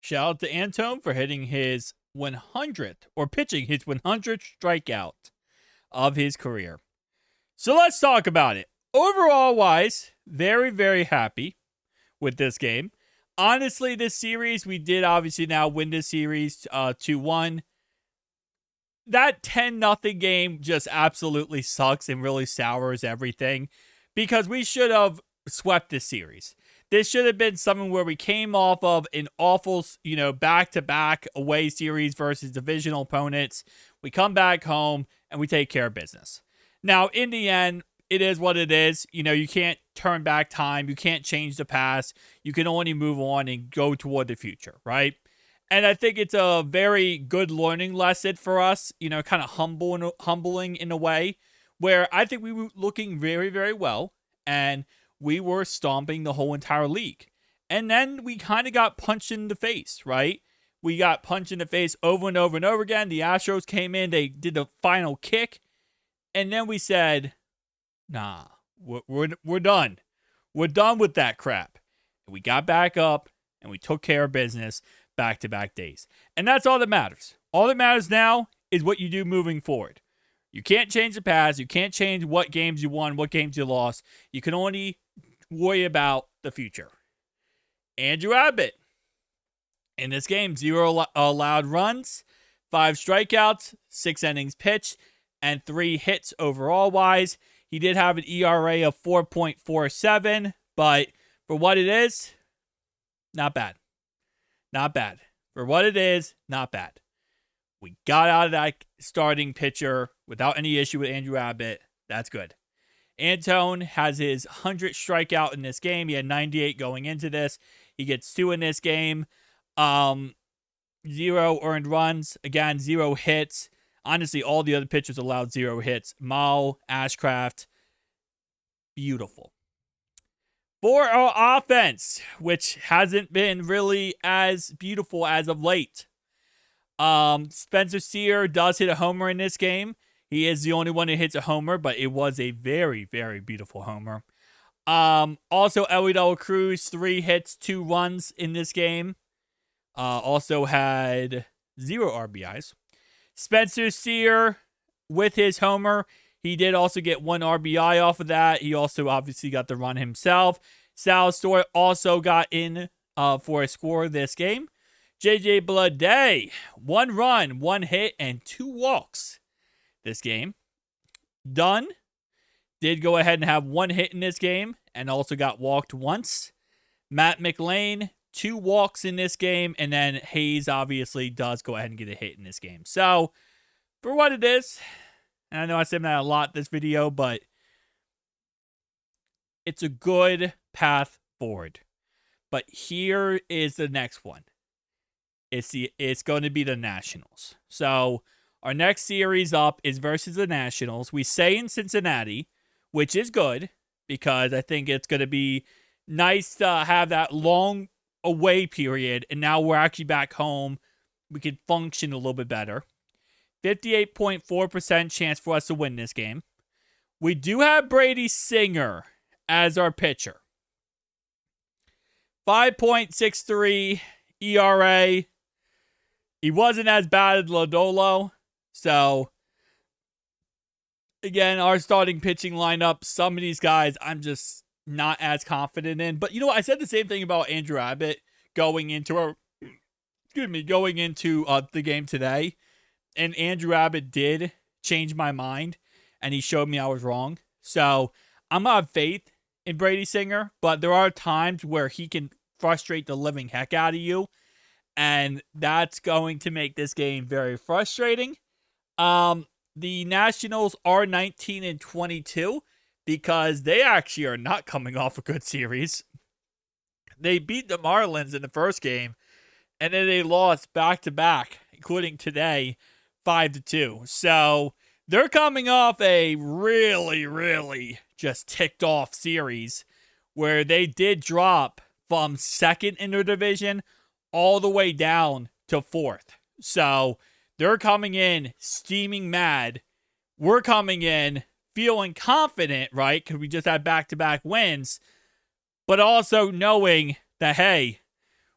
Shout out to Antone for hitting his 100th or pitching his 100th strikeout of his career. So let's talk about it. Overall wise, very, very happy with this game. Honestly, this series, we did obviously now win this series 2-1. That 10-0 game just absolutely sucks and really sours everything because we should have swept this series. This should have been something where we came off of an awful, back-to-back away series versus divisional opponents. We come back home and we take care of business. Now, in the end, it is what it is. You can't turn back time. You can't change the past. You can only move on and go toward the future, right? And I think it's a very good learning lesson for us, kind of humbling in a way where I think we were looking very, very well and we were stomping the whole entire league. And then we kind of got punched in the face, right? We got punched in the face over and over and over again. The Astros came in, they did the final kick, and then we said, nah, we're done. We're done with that crap. And we got back up and we took care of business back-to-back days. And that's all that matters. All that matters now is what you do moving forward. You can't change the past. You can't change what games you won, what games you lost. You can only worry about the future. Andrew Abbott. In this game, 0 allowed runs, 5 strikeouts, 6 innings pitched, and 3 hits overall-wise. He did have an ERA of 4.47, but for what it is, not bad. Not bad. For what it is, not bad. We got out of that starting pitcher without any issue with Andrew Abbott. That's good. Antone has his 100th strikeout in this game. He had 98 going into this. He gets 2 in this game. 0 earned runs. Again, 0 hits. Honestly, all the other pitchers allowed 0 hits. Mao, Ashcraft. Beautiful. For our offense, which hasn't been really as beautiful as of late. Spencer Steer does hit a homer in this game. He is the only one who hits a homer, but it was a very, very beautiful homer. Also, Ellie De La Cruz, 3 hits, 2 runs in this game. Also had 0 RBIs. Spencer Steer, with his homer, he did also get 1 RBI off of that. He also obviously got the run himself. Sal Story also got in for a score this game. JJ Bleday, 1 run, 1 hit, and 2 walks this game. Dunn did go ahead and have 1 hit in this game and also got walked once. Matt McLean, 2 walks in this game, and then Hayes obviously does go ahead and get a hit in this game. So, for what it is, and I know I said that a lot this video, but it's a good path forward. But here is the next one. It's going to be the Nationals. So, our next series up is versus the Nationals. We say in Cincinnati, which is good, because I think it's going to be nice to have that long away period, and now we're actually back home. We can function a little bit better. 58.4% chance for us to win this game. We do have Brady Singer as our pitcher. 5.63 ERA. He wasn't as bad as Lodolo. So, again, our starting pitching lineup, some of these guys I'm just not as confident in. But you know what? I said the same thing about Andrew Abbott going into the game today. And Andrew Abbott did change my mind, and he showed me I was wrong. So I'm gonna have faith in Brady Singer, but there are times where he can frustrate the living heck out of you, and that's going to make this game very frustrating. The Nationals are 19-22 because they actually are not coming off a good series. They beat the Marlins in the first game, and then they lost back-to-back, including today, 5-2. So they're coming off a really, really just ticked off series where they did drop from second in their division all the way down to 4th. So they're coming in steaming mad. We're coming in feeling confident, right? Because we just had back-to-back wins. But also knowing that, hey,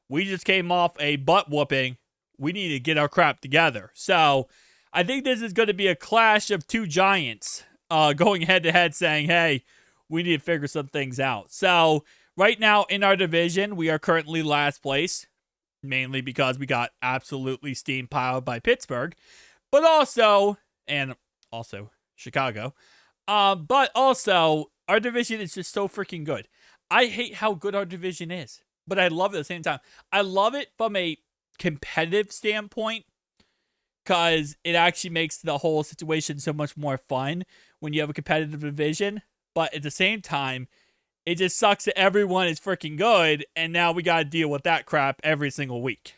We just came off a butt whooping. We need to get our crap together. So I think this is going to be a clash of two giants going head to head saying, hey, we need to figure some things out. So right now in our division, we are currently last place, mainly because we got absolutely steam piled by Pittsburgh, but also Chicago. But also our division is just so freaking good. I hate how good our division is, but I love it at the same time. I love it from a competitive standpoint because it actually makes the whole situation so much more fun when you have a competitive division. But at the same time, it just sucks that everyone is freaking good, and now we got to deal with that crap every single week.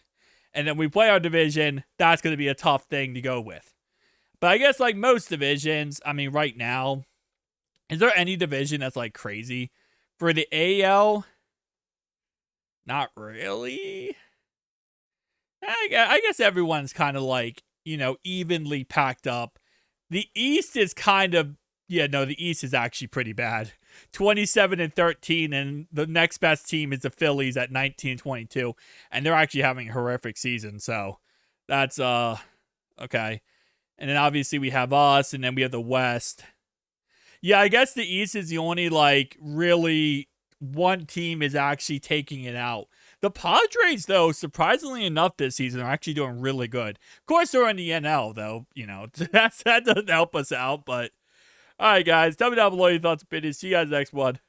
And then we play our division, that's going to be a tough thing to go with. But I guess like most divisions, I mean, right now, is there any division that's like crazy? For the AL, not really. I guess everyone's kind of like, evenly packed up. The East is kind of, the East is actually pretty bad. 27-13, and the next best team is the Phillies at 19-22, and they're actually having a horrific season. So that's okay. And then obviously we have us, and then we have the West. Yeah, I guess the East is the only like really one team is actually taking it out. The Padres, though, surprisingly enough this season, are actually doing really good. Of course, they're in the NL, though. That doesn't help us out. But all right, guys, tell me down below your thoughts and opinions. See you guys next one.